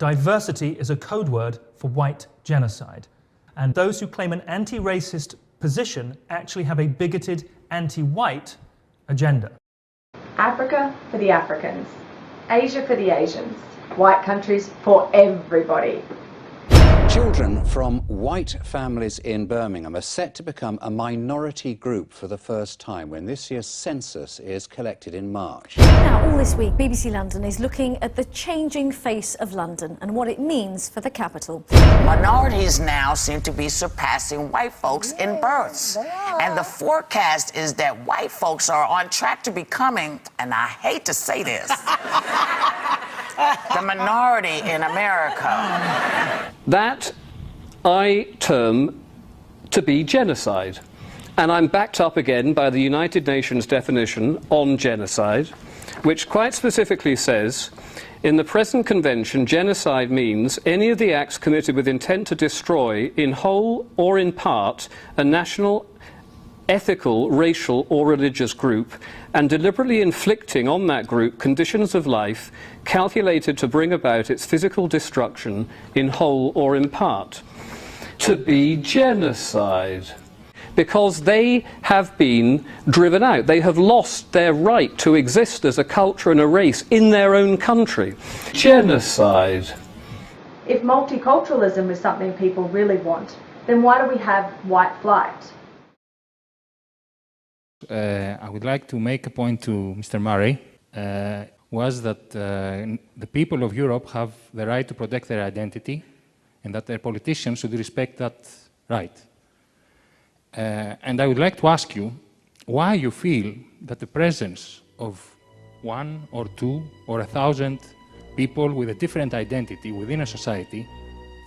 Diversity is a code word for white genocide. And those who claim an anti-racist position actually have a bigoted anti-white agenda. Africa for the Africans, Asia for the Asians, white countries for everybody. Children from white families in Birmingham are set to become a minority group for the first time when this year's census is collected in March. Now, all this week, BBC London is looking at the changing face of London and what it means for the capital. Minorities now seem to be surpassing white folks in births. And the forecast is that white folks are on track to becoming, and I hate to say this, the minority in America. That I term to be genocide. And I'm backed up again by the United Nations definition on genocide, which quite specifically says, in the present convention, genocide means any of the acts committed with intent to destroy, in whole or in part, a national, ethical, racial or religious group, and deliberately inflicting on that group conditions of life calculated to bring about its physical destruction in whole or in part. To be genocide. Because they have been driven out. They have lost their right to exist as a culture and a race in their own country. Genocide. If multiculturalism is something people really want, then why do we have white flight? I would like to make a point to Mr. Murray, was that the people of Europe have the right to protect their identity and that their politicians should respect that right. And I would like to ask you why you feel that the presence of 1 or 2 or 1,000 people with a different identity within a society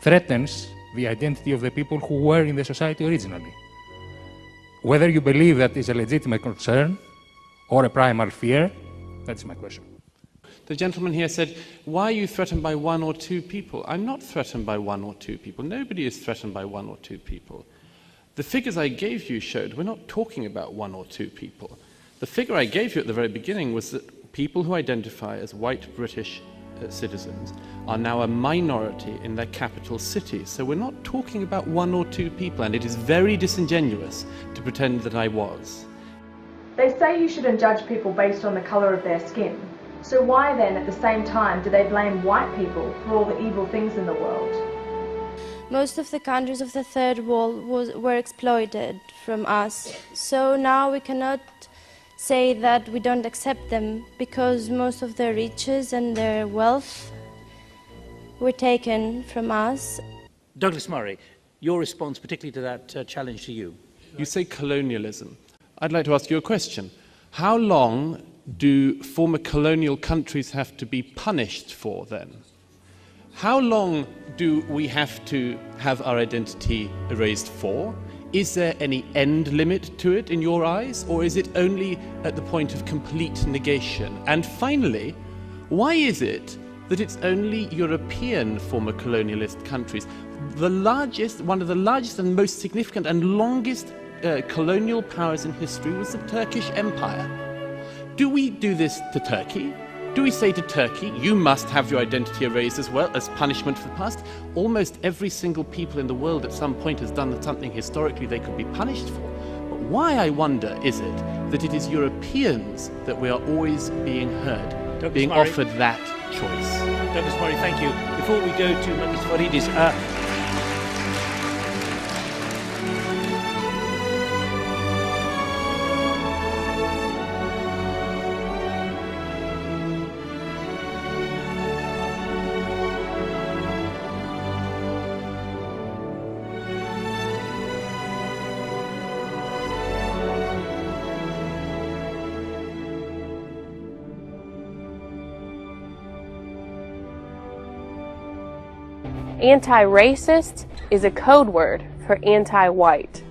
threatens the identity of the people who were in the society originally. Whether you believe that is a legitimate concern or a primal fear, that's my question. The gentleman here said, why are you threatened by 1 or 2 people? I'm not threatened by 1 or 2 people. Nobody is threatened by 1 or 2 people. The figures I gave you showed we're not talking about 1 or 2 people. The figure I gave you at the very beginning was that people who identify as white British citizens are now a minority in their capital cities. So we're not talking about 1 or 2 people, and it is very disingenuous to pretend that I was. They say you shouldn't judge people based on the colour of their skin. So why then, at the same time, do they blame white people for all the evil things in the world? Most of the countries of the Third World were exploited from us. So now we cannot say that we don't accept them because most of their riches and their wealth were taken from us. Douglas Murray, your response particularly to that challenge to you. You say colonialism. I'd like to ask you a question. How long do former colonial countries have to be punished for then? How long do we have to have our identity erased for? Is there any end limit to it in your eyes, or is it only at the point of complete negation? And finally, why is it that it's only European former colonialist countries? One of the largest and most significant and longest colonial powers in history was the Turkish Empire. Do we do this to Turkey? Do we say to Turkey, you must have your identity erased as well as punishment for the past? Almost every single people in the world at some point has done something historically they could be punished for. But why, I wonder, is it that it is Europeans that we are always being heard, being offered that choice? Douglas Murray, thank you. Before we go to Mr. Faridis, Anti-racist is a code word for anti-white.